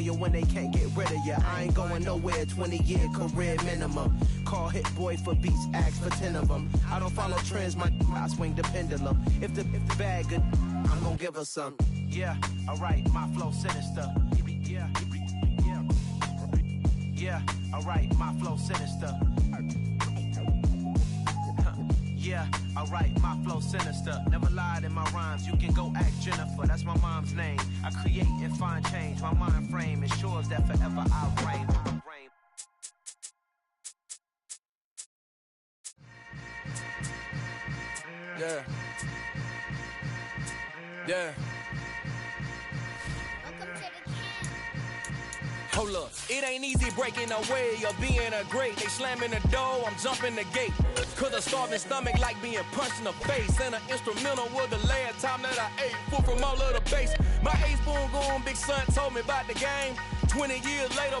you when they can't get rid of you. I ain't going nowhere, 20-year career minimum. Call Hit Boy for beats, ask for 10 of them. I don't follow trends, I swing the pendulum. If the bag good, I'm gonna give her some. Yeah, alright, my flow sinister. Yeah, alright, my flow sinister. Yeah, alright, my flow sinister. Never lied in my rhymes, you can go ask Jennifer. That's my mom's name. I create and find change. My mind frame ensures that forever I'll reign. Yeah. Yeah. Hold up, it ain't easy breaking away or being a great. They slamming the door, I'm jumping the gate. Cause a starving stomach like being punched in the face. And an instrumental was the last time that I ate food from all of the bass. My A-spoon going, big son told me about the game. 20 years later,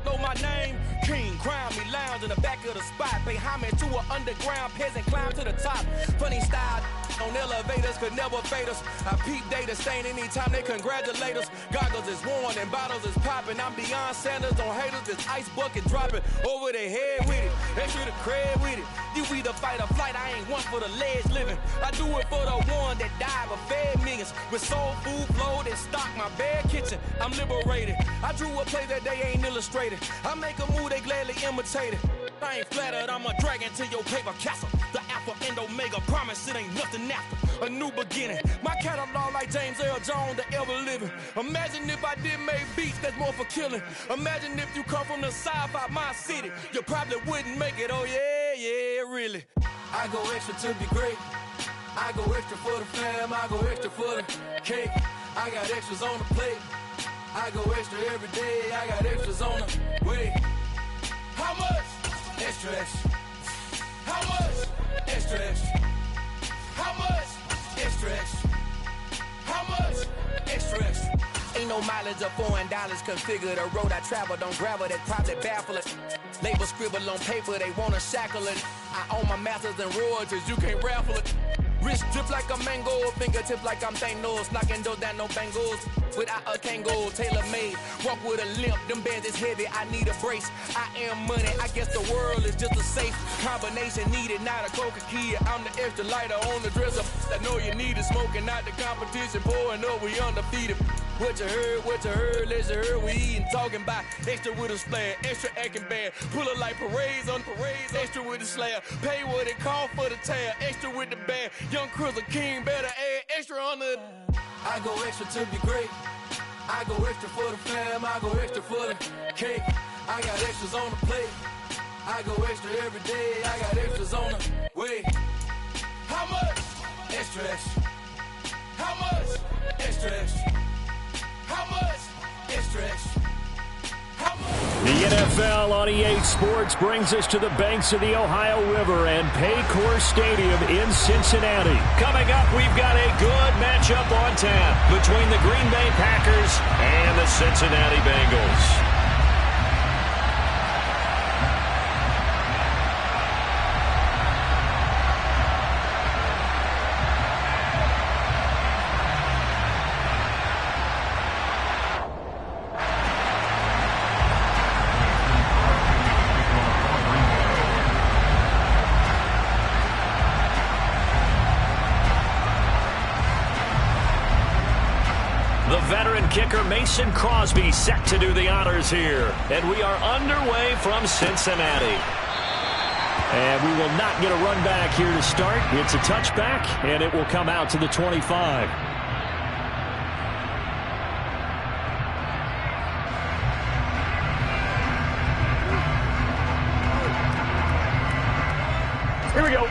know my name. King, crown me, lounge in the back of the spot. Pay homage to an underground peasant, climb to the top. Funny style on elevators could never fade us. I peep data stain anytime they congratulate us. Goggles is worn and bottles is popping. I'm beyond Sanders on haters, this ice bucket dropping over their head with it. Extra the cred with it. You either fight or flight, I ain't one for the ledge living. I do it for the one that died but fed millions. With soul food flowed and stocked my bare kitchen. I'm liberated. I drew a play that they ain't illustrated. I make a move, they gladly imitate it. I ain't flattered, I'm a dragon to your paper castle. The Alpha and Omega, promise it ain't nothing after. A new beginning. My catalog like James Earl Jones, the ever living. Imagine if I did make beats that's more for killing. Imagine if you come from the sci-fi, my city. You probably wouldn't make it, oh yeah, really. I go extra to be great. I go extra for the fam, I go extra for the cake. I got extras on the plate. I go extra every day, I got extras on the way. How much? Extra, extra. How much? Extra, extra. How much? Extra, extra. How much? Extra, extra. Ain't no mileage of $4 configure the road I travel. Don't gravel that probably baffle it. Label scribble on paper, they wanna shackle it. I own my masters and royalties, you can't raffle it. Wrist drip like a mango, fingertip like I'm Thanos. Knocking those down, no bangles. Without a Kango, tailor-made. Walk with a limp, them bands is heavy, I need a brace. I am money, I guess the world is just a safe combination needed, not a coca-key. I'm the extra lighter on the dresser. I know you need it, smoking out the competition, pouring up, we undefeated. What you heard, let's hear we eatin', talking about extra with a splash, extra acting bad. Pull it like parades on parades, extra with the slab. Pay what it cost for the tab, extra with the bag. Young Cruz, a king, better add extra on the. I go extra to be great. I go extra for the fam, I go extra for the cake. I got extras on the plate. I go extra every day, I got extras on the way. How much? Extra, extra. How much? Extra, extra. How much? Extra, extra. How much? The NFL on EA Sports brings us to the banks of the Ohio River and Paycor Stadium in Cincinnati. Coming up, we've got a good matchup on tap between the Green Bay Packers and the Cincinnati Bengals. Kicker Mason Crosby set to do the honors here. And we are underway from Cincinnati. And we will not get a run back here to start. It's a touchback, and it will come out to the 25. Here we go.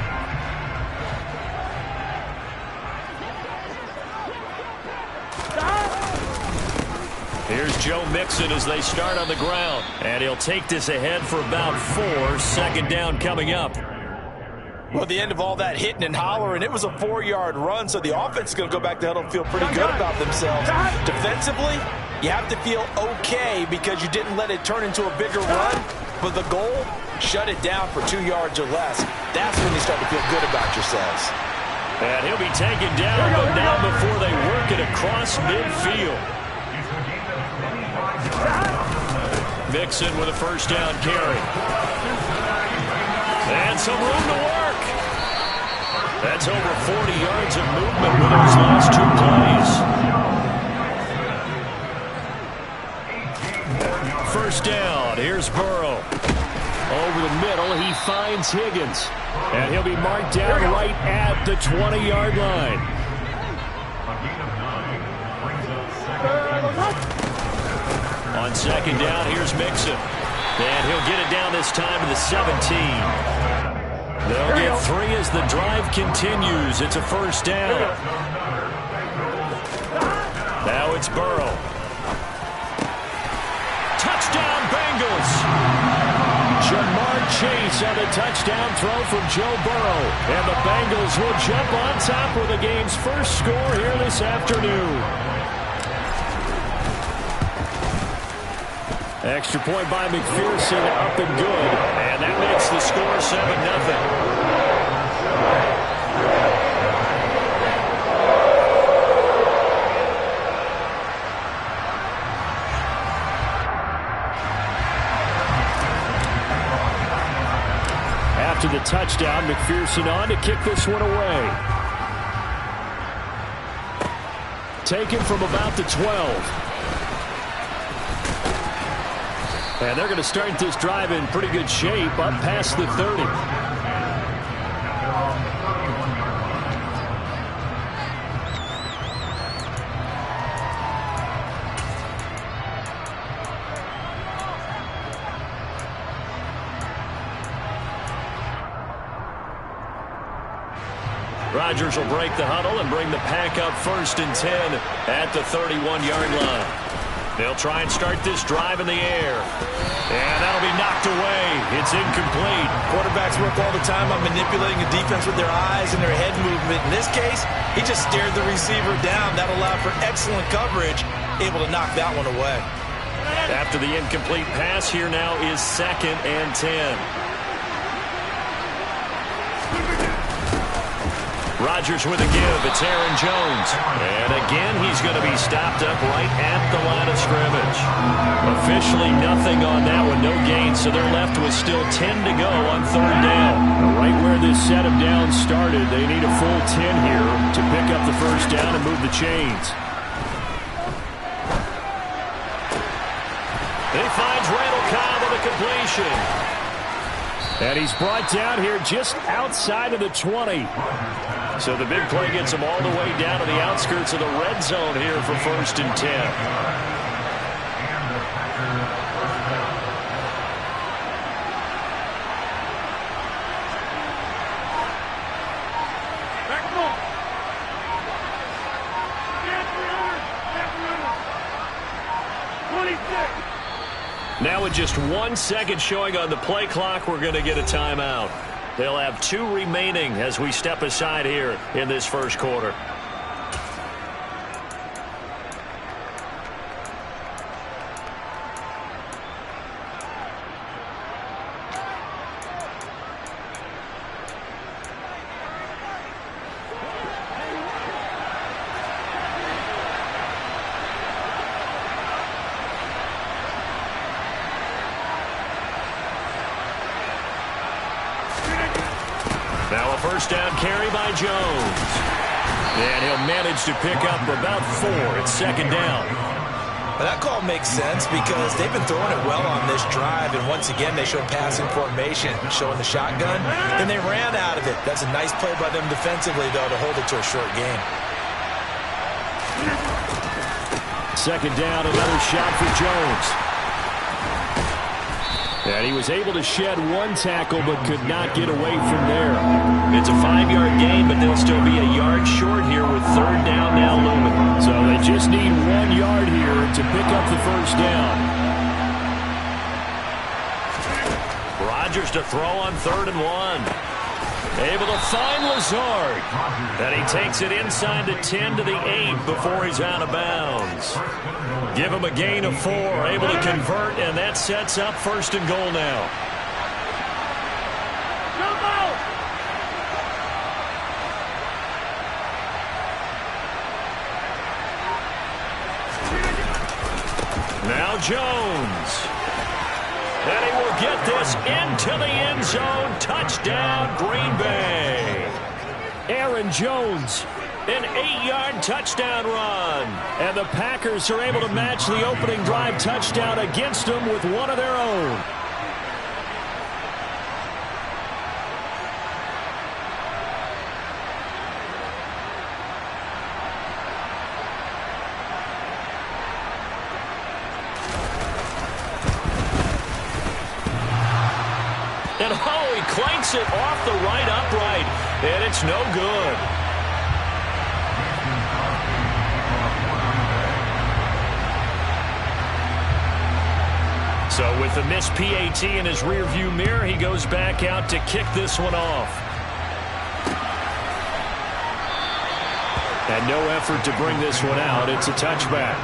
Here's Joe Mixon as they start on the ground. And he'll take this ahead for about 4. Second down coming up. Well, the end of all that hitting and hollering, it was a 4-yard run, so the offense is going to go back to huddle and feel pretty good about themselves. Defensively, you have to feel okay because you didn't let it turn into a bigger run. But the goal, shut it down for 2 yards or less. That's when you start to feel good about yourselves. And he'll be taken down, but now before they work it across midfield. Mixon with a first down carry. And some room to work. That's over 40 yards of movement with those last 2 plays. First down. Here's Burrow. Over the middle, he finds Higgins. And he'll be marked down right at the 20-yard line. On second down, here's Mixon. And he'll get it down this time to the 17. They'll get 3 as the drive continues. It's a first down. Now it's Burrow. Touchdown, Bengals. Jamar Chase on the touchdown throw from Joe Burrow. And the Bengals will jump on top with the game's first score here this afternoon. Extra point by McPherson, up and good. And that makes the score 7-0. After the touchdown, McPherson on to kick this one away. Taken from about the 12. And they're going to start this drive in pretty good shape, up past the 30. Rodgers will break the huddle and bring the pack up 1st and 10 at the 31-yard line. They'll try and start this drive in the air. And that'll be knocked away. It's incomplete. Quarterbacks work all the time on manipulating a defense with their eyes and their head movement. In this case, he just stared the receiver down. That allowed for excellent coverage, able to knock that one away. After the incomplete pass, here now is 2nd and 10. Rodgers with a give. It's Aaron Jones. And again, he's going to be stopped up right at the line of scrimmage. Officially nothing on that one. No gain, so they're left with still 10 to go on 3rd down. Right where this set of downs started, they need a full 10 here to pick up the first down and move the chains. He finds Randall Cobb with a completion. And he's brought down here just outside of the 20. So the big play gets him all the way down to the outskirts of the red zone here for 1st and 10. Now with just 1 second showing on the play clock, we're going to get a timeout. They'll have 2 remaining as we step aside here in this first quarter. Now a first down carry by Jones. And he'll manage to pick up about 4. It's 2nd down. Well, that call makes sense because they've been throwing it well on this drive, and once again they showed passing formation, showing the shotgun. Then they ran out of it. That's a nice play by them defensively, though, to hold it to a short gain. 2nd down, another shot for Jones. And he was able to shed 1 tackle but could not get away from there. It's a 5-yard gain, but they'll still be a yard short here with 3rd down now looming. So they just need 1 yard here to pick up the first down. Rodgers to throw on 3rd and 1. Able to find Lazard. And he takes it inside the 10 to the 8 before he's out of bounds. Give him a gain of 4, able to convert, and that sets up 1st and goal now. Now Jones. And he will get this into the end zone. Touchdown, Green Bay. Aaron Jones, an 8-yard touchdown run. And the Packers are able to match the opening drive touchdown against them with one of their own. And oh, he clanks it off the right upright, and it's no good. So with the missed PAT in his rearview mirror, he goes back out to kick this one off. And no effort to bring this one out. It's a touchback.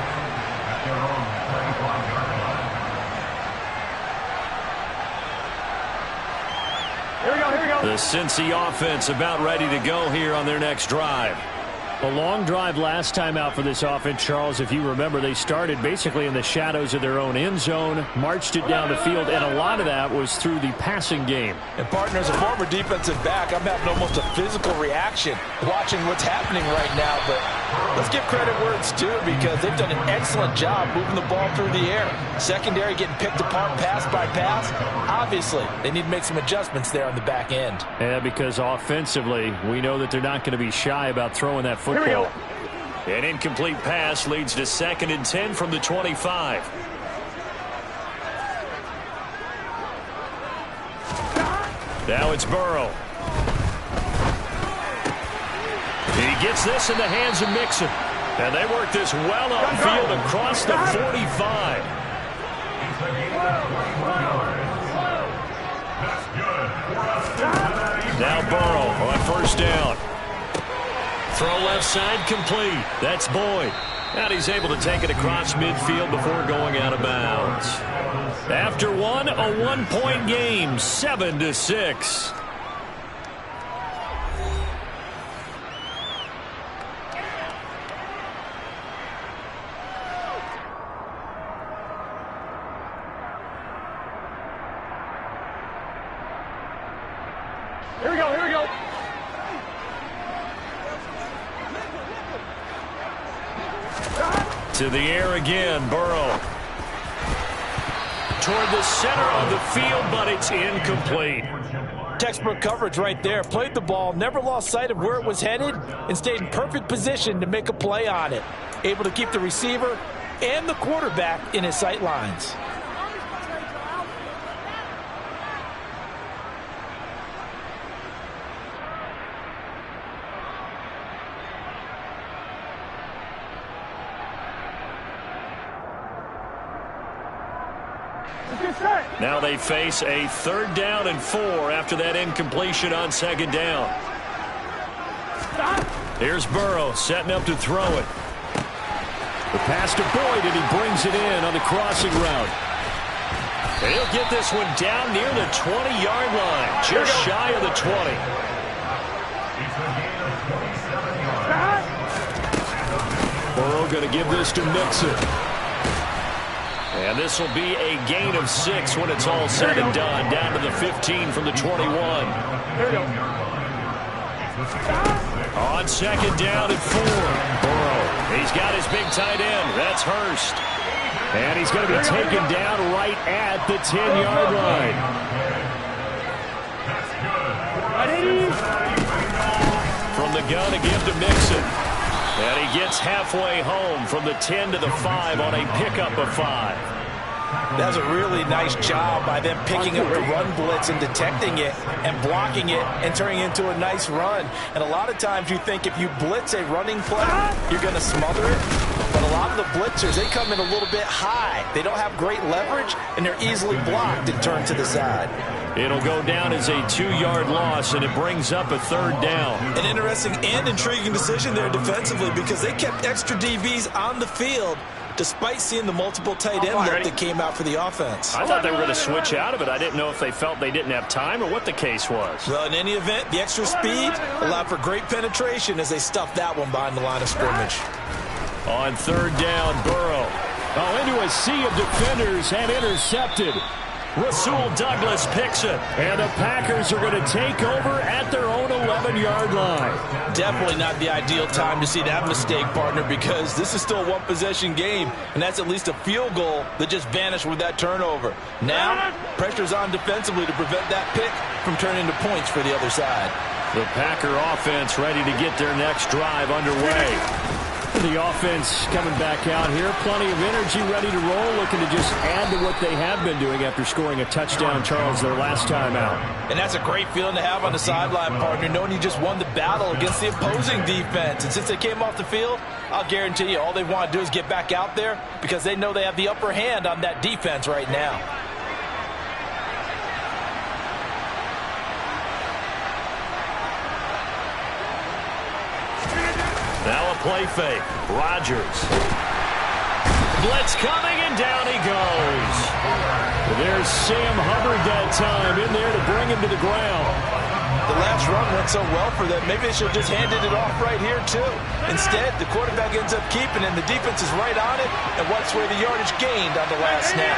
The Cincy offense about ready to go here on their next drive. A long drive last time out for this offense, Charles. If you remember, they started basically in the shadows of their own end zone, marched it down the field, and a lot of that was through the passing game. And partner, as a former defensive back, I'm having almost a physical reaction watching what's happening right now. But let's give credit where it's due, because they've done an excellent job moving the ball through the air. Secondary getting picked apart pass by pass. Obviously, they need to make some adjustments there on the back end. Yeah, because offensively, we know that they're not going to be shy about throwing that football. An incomplete pass leads to 2nd and 10 from the 25. Now it's Burrow. He gets this in the hands of Mixon. And they work this well upfield across the 45. Now Burrow on first down. Throw left side complete. That's Boyd. And he's able to take it across midfield before going out of bounds. After one, a 1-point game, 7-6. Here we go, here we go. To the air again, Burrow. Toward the center of the field, but it's incomplete. Textbook coverage right there. Played the ball, never lost sight of where it was headed, and stayed in perfect position to make a play on it. Able to keep the receiver and the quarterback in his sight lines. Now they face a 3rd down and 4 after that incompletion on 2nd down. Here's Burrow setting up to throw it. The pass to Boyd, and he brings it in on the crossing route. And he'll get this one down near the 20-yard line, just shy of the 20. Burrow going to give this to Mixon. And this will be a gain of 6 when it's all said and done. Down to the 15 from the 21. On 2nd down and 4. Burrow, he's got his big tight end. That's Hurst. And he's going to be taken down right at the 10-yard line. From the gun again to Mixon. And he gets halfway home from the 10 to the 5 on a pickup of 5. That's a really nice job by them picking up the run blitz and detecting it and blocking it and turning it into a nice run. And a lot of times you think if you blitz a running play, you're going to smother it. But a lot of the blitzers, they come in a little bit high. They don't have great leverage, and they're easily blocked and turned to the side. It'll go down as a 2-yard loss, and it brings up a 3rd down. An interesting and intriguing decision there defensively, because they kept extra DBs on the field despite seeing the multiple tight end look that came out for the offense. I thought they were going to switch out of it. I didn't know if they felt they didn't have time or what the case was. Well, in any event, the extra speed allowed for great penetration as they stuffed that one behind the line of scrimmage. On 3rd down, Burrow. Into a sea of defenders and intercepted. Rasul Douglas picks it. And the Packers are going to take over at their own 11-yard line. Definitely not the ideal time to see that mistake, partner, because this is still a one-possession game, and that's at least a field goal that just vanished with that turnover. Now, pressure's on defensively to prevent that pick from turning into points for the other side. The Packer offense ready to get their next drive underway. The offense coming back out here. Plenty of energy, ready to roll, looking to just add to what they have been doing after scoring a touchdown, Charles, their last time out. And that's a great feeling to have on the sideline, partner, knowing you just won the battle against the opposing defense. And since they came off the field, I'll guarantee you all they want to do is get back out there because they know they have the upper hand on that defense right now. Now a play fake. Rodgers. Blitz coming, and down he goes. There's Sam Hubbard that time in there to bring him to the ground. The last run went so well for them, maybe they should have just handed it off right here, too. Instead, the quarterback ends up keeping it, and the defense is right on it and wipes away the yardage gained on the last snap.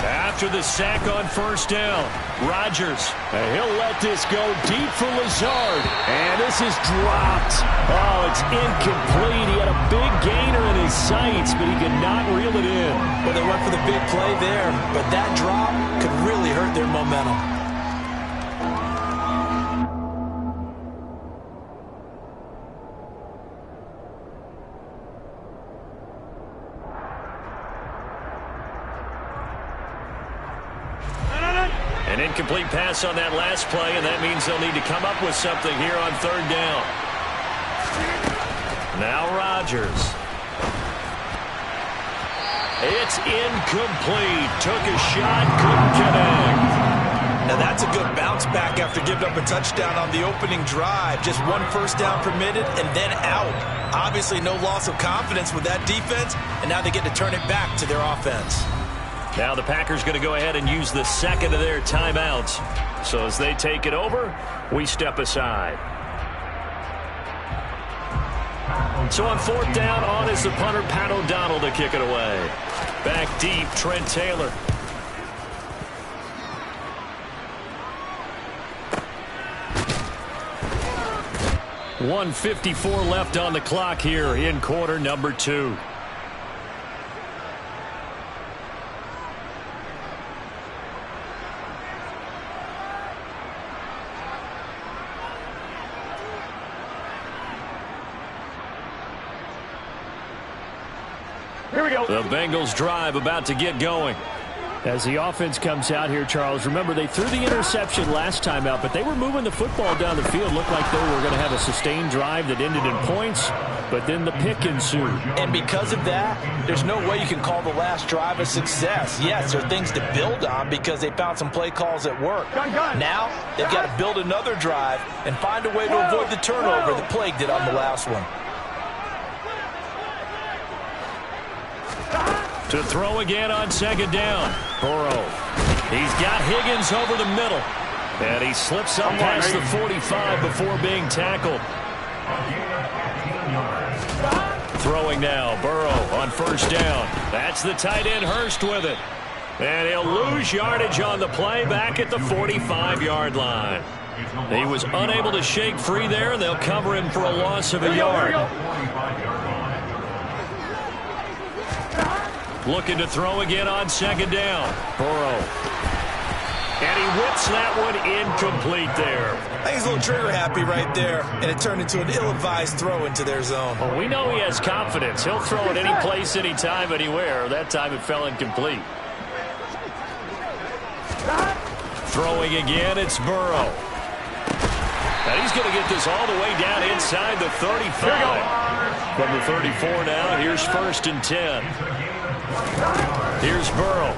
After the sack on first down, Rodgers, he'll let this go deep for Lazard, and this is dropped. Oh, it's incomplete. He had a big gainer in his sights, but he could not reel it in. Well, they went for the big play there, but that drop could really hurt their momentum. An incomplete pass on that last play, and that means they'll need to come up with something here on third down. Now Rodgers. It's incomplete. Took a shot, couldn't connect. Now that's a good bounce back after giving up a touchdown on the opening drive. Just one first down permitted and then out. Obviously no loss of confidence with that defense, and now they get to turn it back to their offense. Now the Packers going to go ahead and use the second of their timeouts. So as they take it over, we step aside. So on fourth down, on is the punter, Pat O'Donnell, to kick it away. Back deep, Trent Taylor. .154 left on the clock here in quarter number 2. Here we go. The Bengals drive about to get going. As the offense comes out here, Charles, remember they threw the interception last time out, but they were moving the football down the field. Looked like they were going to have a sustained drive that ended in points, but then the pick ensued. And because of that, there's no way you can call the last drive a success. Yes, there are things to build on because they found some play calls that work. Now, they've got to build another drive and find a way to avoid the turnover that plagued it on the last one. To throw again on second down. Burrow. He's got Higgins over the middle. And he slips up past the 45 before being tackled. Throwing now. Burrow on first down. That's the tight end Hurst with it. And he'll lose yardage on the play back at the 45-yard line. He was unable to shake free there, and they'll cover him for a loss of a yard. Looking to throw again on second down. Burrow. And he whips that one incomplete there. I think he's a little trigger happy right there, and it turned into an ill-advised throw into their zone. Well, we know he has confidence. He'll throw it any place, anytime, anywhere. That time it fell incomplete. Throwing again, it's Burrow. And he's going to get this all the way down inside the 35. From the 34 now, here's first and 10. Here's Burrow.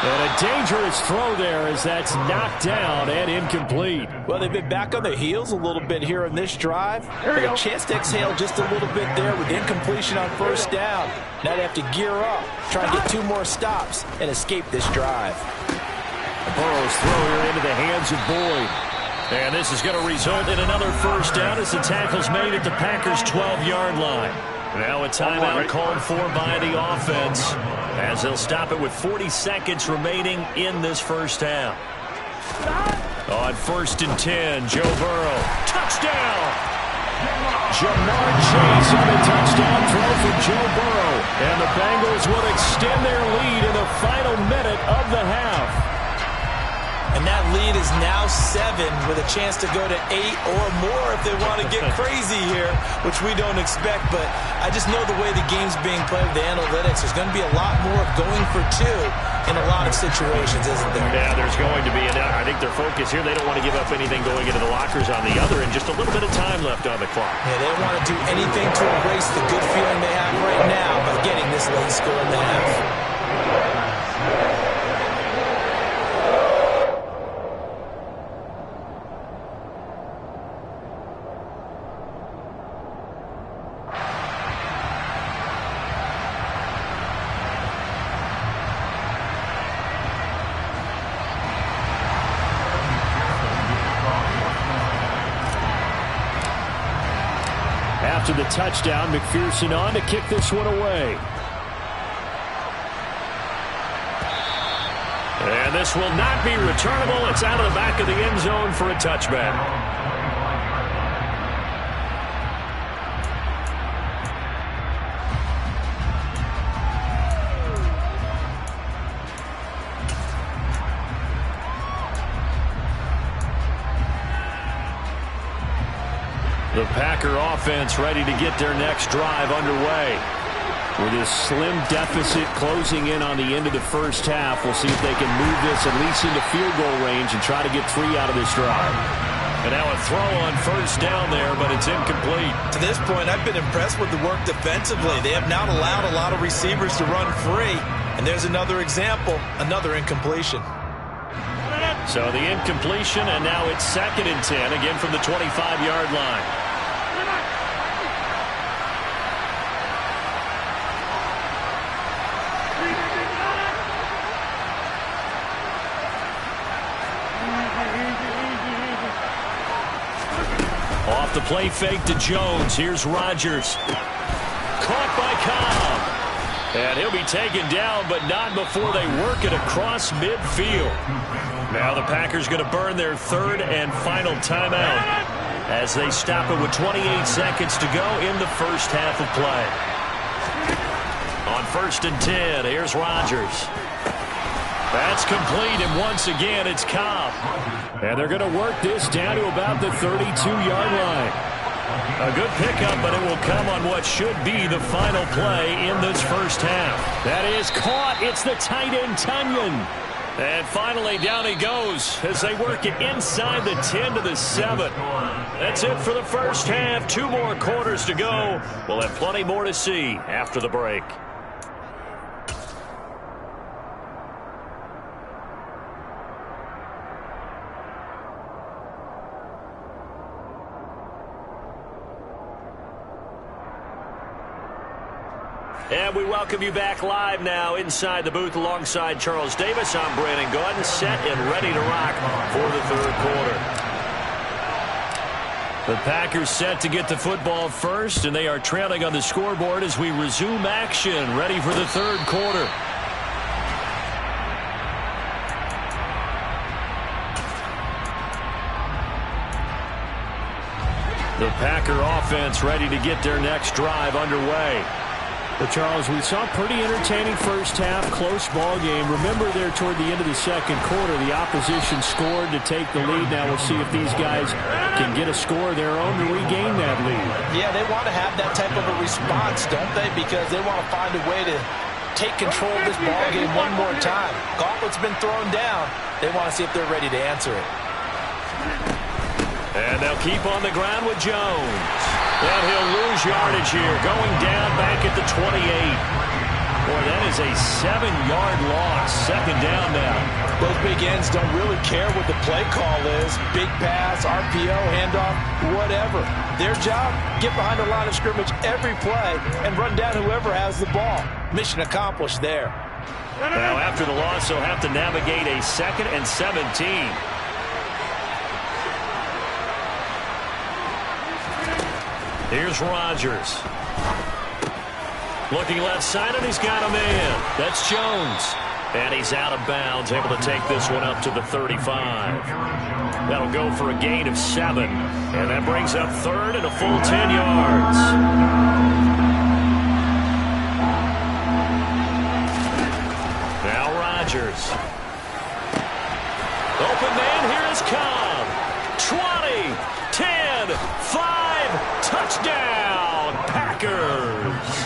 And a dangerous throw there as that's knocked down and incomplete. Well, they've been back on their heels a little bit here in this drive. But a chance to exhale just a little bit there with incompletion on first down. Now they have to gear up, try and get 2 more stops and escape this drive. Burrow's throw here into the hands of Boyd. And this is going to result in another first down as the tackle's made at the Packers' 12-yard line. Now a timeout called for by the offense as they'll stop it with 40 seconds remaining in this first half. On 1st and 10, Joe Burrow. Touchdown! Jamar Chase on the touchdown throw for Joe Burrow. And the Bengals will extend their lead in the final minute of the half. And that lead is now 7 with a chance to go to 8 or more if they want to get crazy here, which we don't expect. But I just know the way the game's being played with the analytics, there's going to be a lot more of going for 2 in a lot of situations, isn't there? Yeah, there's going to be. And I think their focus here, they don't want to give up anything going into the lockers on the other, and just a little bit of time left on the clock. Yeah, they don't want to do anything to erase the good feeling they have right now by getting this late score in the half. After the touchdown, McPherson on to kick this one away. And this will not be returnable. It's out of the back of the end zone for a touchback. The Packer offense ready to get their next drive underway. With this slim deficit closing in on the end of the first half, we'll see if they can move this at least into field goal range and try to get 3 out of this drive. And now a throw on 1st down there, but it's incomplete. To this point, I've been impressed with the work defensively. They have not allowed a lot of receivers to run free. And there's another example, another incompletion. So the incompletion, and now it's 2nd and 10, again from the 25-yard line. Off the play fake to Jones. Here's Rodgers. Caught by Cobb. And he'll be taken down, but not before they work it across midfield. Now the Packers going to burn their 3rd and final timeout as they stop it with 28 seconds to go in the first half of play. On 1st and 10, here's Rodgers. That's complete, and once again, it's Cobb. And they're going to work this down to about the 32-yard line. A good pickup, but it will come on what should be the final play in this first half. That is caught. It's the tight end, Tunyon. And finally, down he goes as they work it inside the 10 to the 7. That's it for the first half. 2 more quarters to go. We'll have plenty more to see after the break. And we welcome you back live now inside the booth alongside Charles Davis. I'm Brandon Gordon, set and ready to rock for the 3rd quarter. The Packers set to get the football first, and they are trailing on the scoreboard as we resume action, ready for the 3rd quarter. The Packer offense ready to get their next drive underway. Well, Charles, we saw a pretty entertaining first half, close ball game. Remember there toward the end of the 2nd quarter, the opposition scored to take the lead. Now we'll see if these guys can get a score of their own to regain that lead. Yeah, they want to have that type of a response, don't they? Because they want to find a way to take control of this ball game one more time. Gauntlet's been thrown down. They want to see if they're ready to answer it. And they'll keep on the ground with Jones. And he'll lose yardage here, going down back at the 28. Boy, that is a 7-yard loss. 2nd down now. Those big ends don't really care what the play call is. Big pass, RPO, handoff, whatever. Their job, get behind the line of scrimmage every play and run down whoever has the ball. Mission accomplished there. Now, after the loss, they'll have to navigate a 2nd and 17. Here's Rodgers. Looking left side, and he's got a man. That's Jones. And he's out of bounds, able to take this one up to the 35. That'll go for a gain of 7. And that brings up third and a full 10 yards. Now Rodgers. Open man, here is Cobb. 20, 10, 5, touchdown, Packers.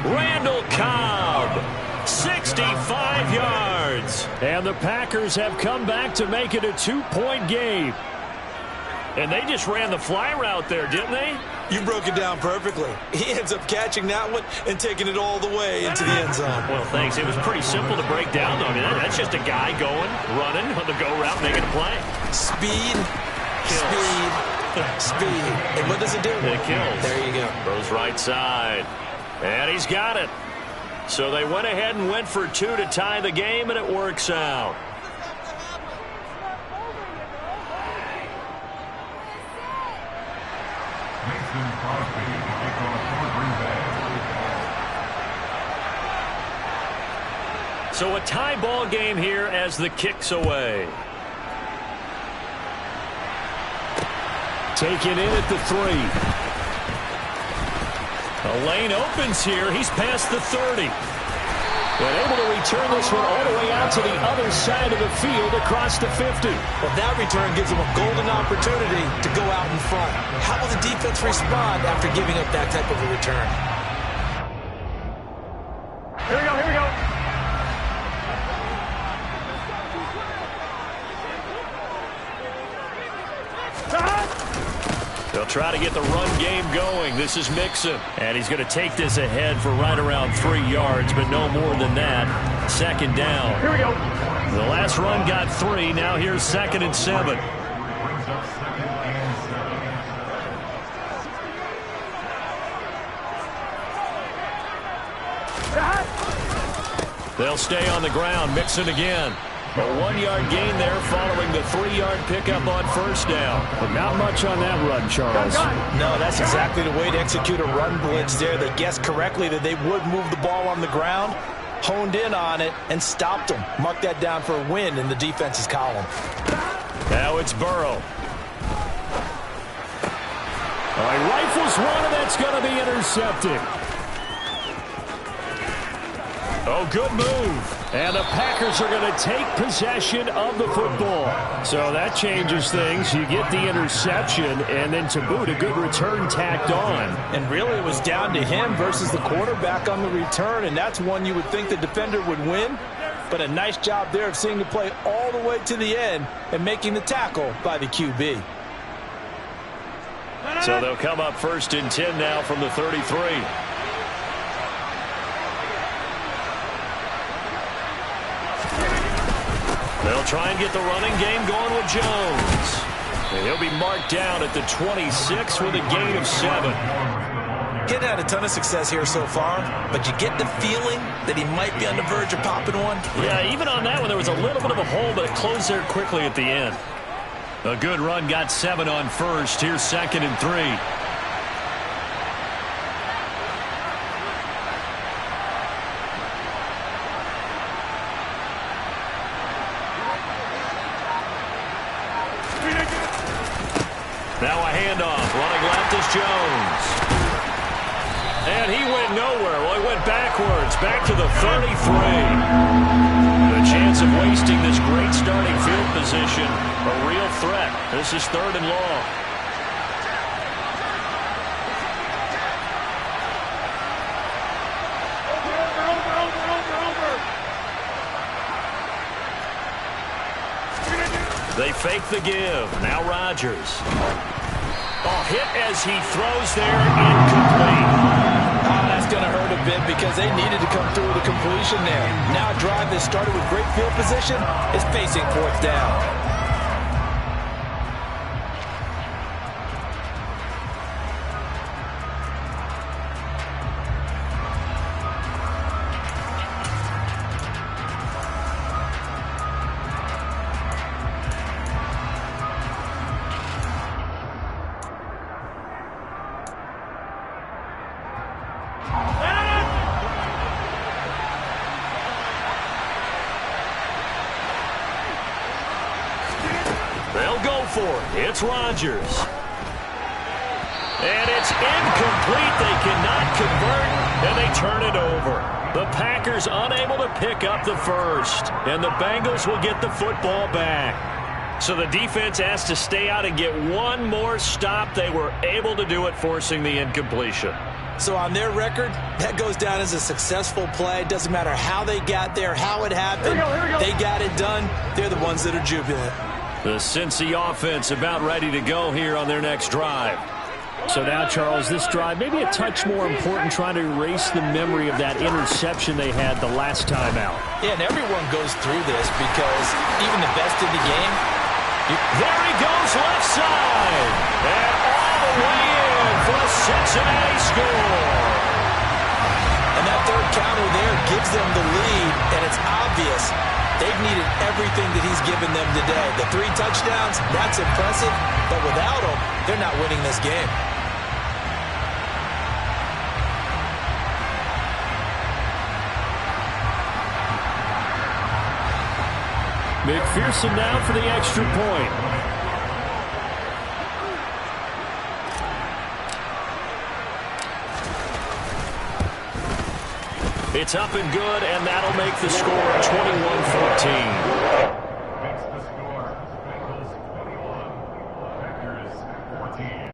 Randall Cobb, 65 yards. And the Packers have come back to make it a 2-point game. And they just ran the fly route there, didn't they? You broke it down perfectly. He ends up catching that one and taking it all the way into the end zone. Well, thanks. It was pretty simple to break down, though. I mean, that's just a guy going, running on the go route, making a play. Speed, speed, speed. And what does it do? It kills. There you go. Goes right side. And he's got it. So they went ahead and went for 2 to tie the game, and it works out. So a tie ball game here as the kick's away. Taken in at the 3. A lane opens here. He's past the 30. And able to return this one all the way out to the other side of the field across the 50. Well, that return gives him a golden opportunity to go out in front. How will the defense respond after giving up that type of a return? Here we go, here we go. They'll try to get the run game going. This is Mixon. And he's going to take this ahead for right around 3 yards, but no more than that. Second down. Here we go. The last run got 3. Now here's 2nd and 7. They'll stay on the ground. Mixon again. A 1-yard gain there following the 3-yard pickup on first down. But not much on that run, Charles. No, that's exactly the way to execute a run blitz there. They guessed correctly that they would move the ball on the ground, honed in on it, and stopped them. Mark that down for a win in the defense's column. Now it's Burrow. He rifles one, and that's going to be intercepted. Oh, good move. And the Packers are going to take possession of the football. So that changes things. You get the interception, and then to boot, a good return tacked on. And really, it was down to him versus the quarterback on the return, and that's one you would think the defender would win. But a nice job there of seeing the play all the way to the end and making the tackle by the QB. So they'll come up 1st and 10 now from the 33. They'll try and get the running game going with Jones. And he'll be marked down at the 26 with a gain of 7. He's had a ton of success here so far, but you get the feeling that he might be on the verge of popping one. Yeah, even on that one, there was a little bit of a hole, but it closed there quickly at the end. A good run got 7 on first. Here's 2nd and 3. Now a handoff. Running left is Jones. And he went nowhere. Well, he went backwards. Back to the 33. The chance of wasting this great starting field position. A real threat. This is 3rd and long. They fake the give. Now Rodgers. Oh, hit as he throws there, incomplete. Oh, that's going to hurt a bit because they needed to come through with a completion there. Now a drive that started with great field position is facing 4th down. for it. It's Rodgers. And it's incomplete. They cannot convert, and they turn it over. The Packers unable to pick up the first, and the Bengals will get the football back. So the defense has to stay out and get one more stop. They were able to do it, forcing the incompletion. So on their record, that goes down as a successful play. It doesn't matter how they got there, how it happened. Here we go. They got it done. They're the ones that are jubilant. The Cincy offense about ready to go here on their next drive. So now, Charles, this drive maybe a touch more important, trying to erase the memory of that interception they had the last time out. Yeah, and everyone goes through this because even the best in the game. There he goes left side. And all the way in for a Cincinnati score. And that third counter there gives them the lead, and it's obvious they've needed everything that he's given them today. The 3 touchdowns, that's impressive, but without him, they're not winning this game. McPherson now for the extra point. It's up and good, and that'll make the score 21-14. Makes the score. Bengals 21, Packers 14.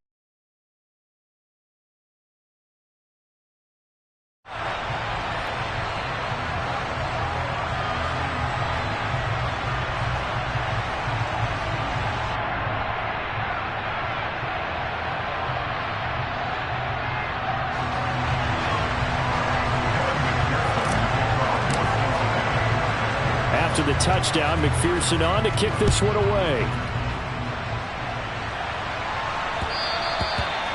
After the touchdown, McPherson on to kick this one away.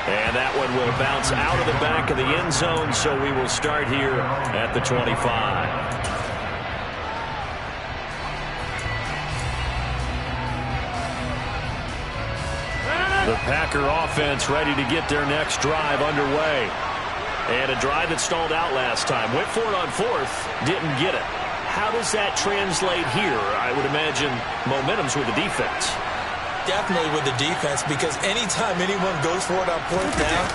And that one will bounce out of the back of the end zone, so we will start here at the 25. The Packer offense ready to get their next drive underway. And a drive that stalled out last time. Went for it on 4th, didn't get it. How does that translate here? I would imagine momentum's with the defense. Definitely with the defense, because anytime anyone goes for it on 4th down,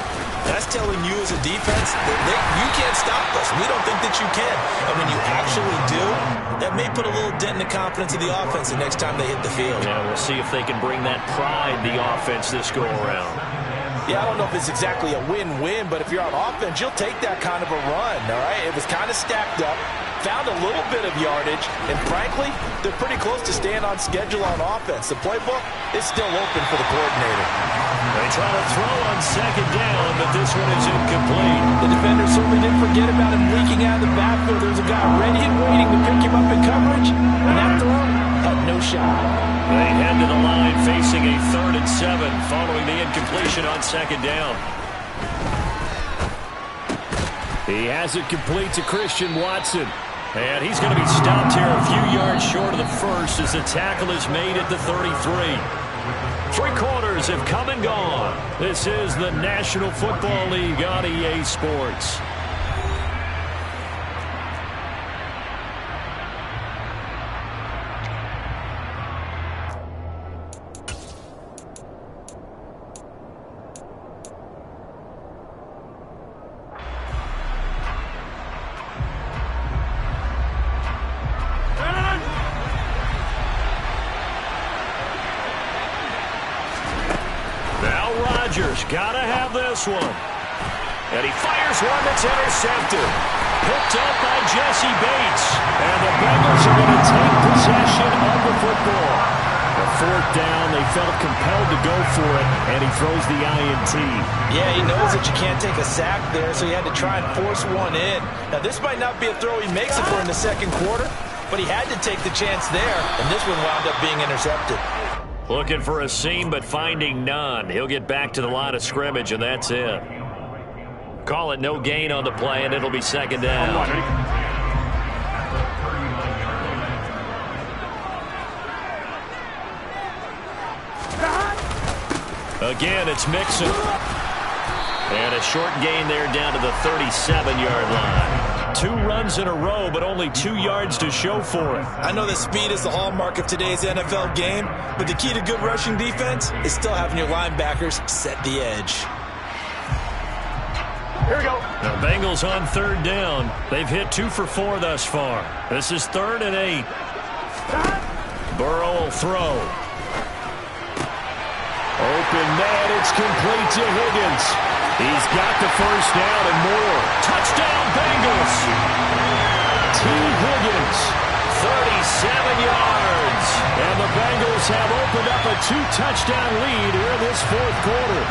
that's telling you as a defense that you can't stop us. We don't think that you can. And when you actually do, that may put a little dent in the confidence of the offense the next time they hit the field. Yeah, we'll see if they can bring that pride, the offense, this go-around. Yeah, I don't know if it's exactly a win-win, but if you're on offense, you'll take that kind of a run, all right? It was kind of stacked up, found a little bit of yardage, and frankly, they're pretty close to staying on schedule on offense. The playbook is still open for the coordinator. They try to throw on 2nd down, but this one is incomplete. The defender certainly didn't forget about him leaking out of the backfield. There's a guy ready and waiting to pick him up in coverage, and that throw had no shot. They head to the line facing a 3rd and 7 following the incompletion on 2nd down. He has it complete to Christian Watson. And he's going to be stopped here a few yards short of the first as the tackle is made at the 33. 3 quarters have come and gone. This is the National Football League on EA Sports. Gotta have this one. And he fires one that's intercepted. Picked up by Jesse Bates. And the Bengals are going to take possession of the football. A 4th down, they felt compelled to go for it, and he throws the INT. Yeah, he knows that you can't take a sack there, so he had to try and force one in. Now, this might not be a throw he makes it for in the 2nd quarter, but he had to take the chance there, and this one wound up being intercepted. Looking for a seam, but finding none. He'll get back to the line of scrimmage, and that's it. Call it no gain on the play, and it'll be 2nd down. Again, it's Mixon. And a short gain there down to the 37-yard line. 2 runs in a row, but only 2 yards to show for it. I know that speed is the hallmark of today's NFL game, but the key to good rushing defense is still having your linebackers set the edge. Here we go. The Bengals on 3rd down. They've hit 2 for 4 thus far. This is 3rd and 8. Burrow will throw. Open man, it's complete to Higgins. He's got the first down and more. Touchdown Bengals. T. Higgins, 37 yards. And the Bengals have opened up a 2-touchdown lead here in this 4th quarter.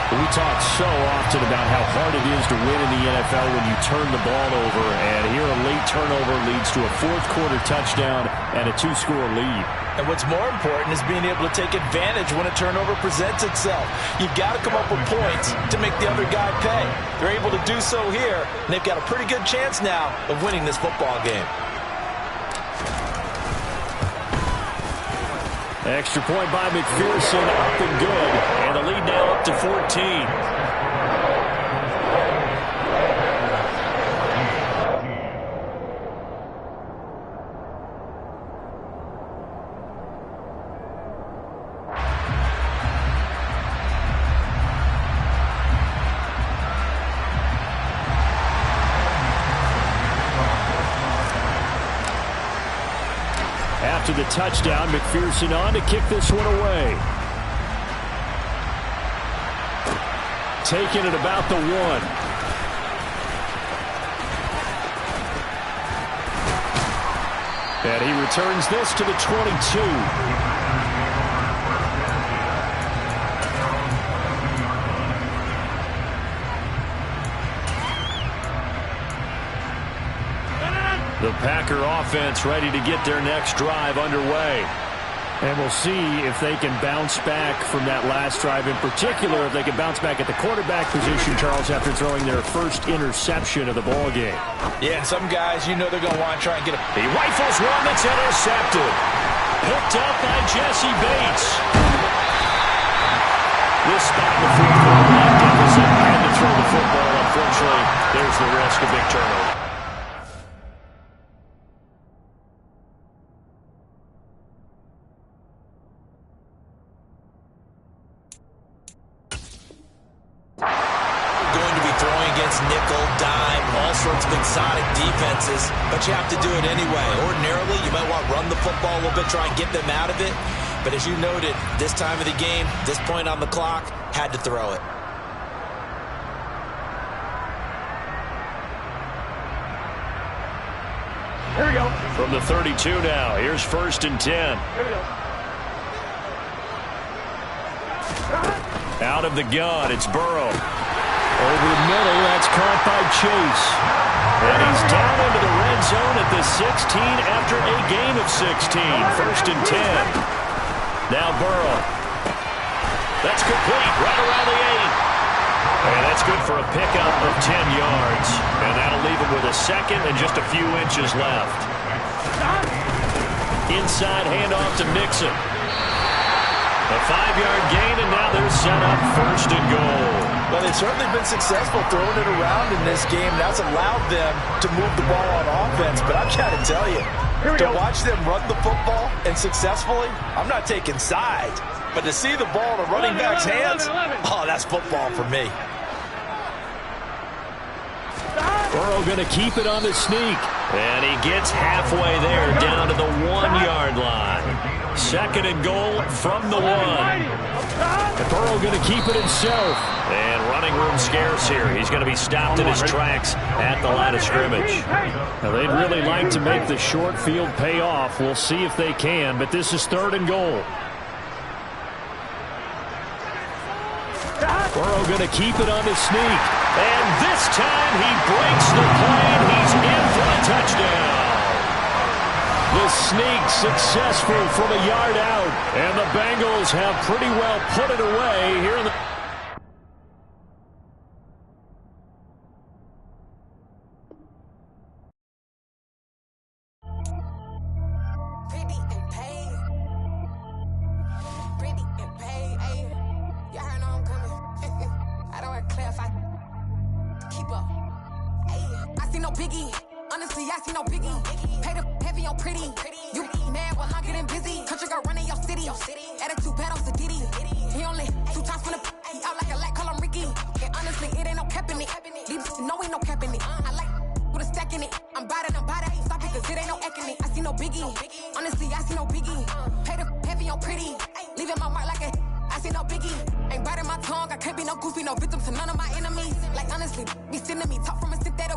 We talk so often about how hard it is to win in the NFL when you turn the ball over, and here a late turnover leads to a 4th quarter touchdown and a 2-score lead. And what's more important is being able to take advantage when a turnover presents itself. You've got to come up with points to make the other guy pay. They're able to do so here, and they've got a pretty good chance now of winning this football game. Extra point by McPherson, up and good. And the lead now up to 14. After the touchdown, McPherson on to kick this one away. Taking it about the 1. And he returns this to the 22. The Packer offense ready to get their next drive underway. And we'll see if they can bounce back from that last drive. In particular, if they can bounce back at the quarterback position, Charles, after throwing their first interception of the ball game. Yeah, some guys, you know they're going to want to try and get a... He rifles one that's intercepted. Picked up by Jesse Bates. This spot in the 4th quarter, deficit, had to throw the football. Unfortunately, there's the risk of big turnover. Nickel, dime, all sorts of exotic defenses, but you have to do it anyway. Ordinarily, you might want to run the football a little bit, try and get them out of it. But as you noted, this time of the game, this point on the clock, had to throw it. Here we go. From the 32 now, here's 1st and 10. Here we go. Out of the gun, it's Burrow. Over the middle, that's caught by Chase. And he's down into the red zone at the 16 after a gain of 16. 1st and 10. Now Burrow. That's complete, right around the 8. And that's good for a pickup of 10 yards. And that'll leave him with a 2nd and just a few inches left. Inside handoff to Mixon. A 5-yard gain, and now they're set up 1st and goal. Well, they've certainly been successful throwing it around in this game. That's allowed them to move the ball on offense. But I've got to tell you, to watch them run the football and successfully, I'm not taking sides. But to see the ball in a running back's hands, oh, that's football for me. Burrow going to keep it on the sneak. And he gets halfway there, down to the 1-yard line. 2nd and goal from the 1. And Burrow going to keep it himself. And running room scarce here. He's going to be stopped in his tracks at the line of scrimmage. Now, they'd really like to make the short field pay off. We'll see if they can, but this is 3rd and goal. Burrow going to keep it on the sneak. And this time he breaks the plane. He's in for a touchdown. The sneak successful from a yard out. And the Bengals have pretty well put it away here in the... see no biggie. Honestly, I see no biggie. Pay the heavy on pretty. You mad while I'm getting busy. Country girl running your city. Attitude bad on Sadiddy. He only 2 times from the he out like a light, call him Ricky. And honestly, it ain't no cap in it. These know ain't no cap in it. I like with a stack in it. I'm bout it. Stop it, cause it ain't no eck in it. I see no biggie. Honestly, I see no biggie. Pay the heavy on pretty. Leaving my mark like a I see no biggie. Ain't biting my tongue. I can't be no goofy, no victim to none of my enemies. Like honestly, be sending me talk from a stick that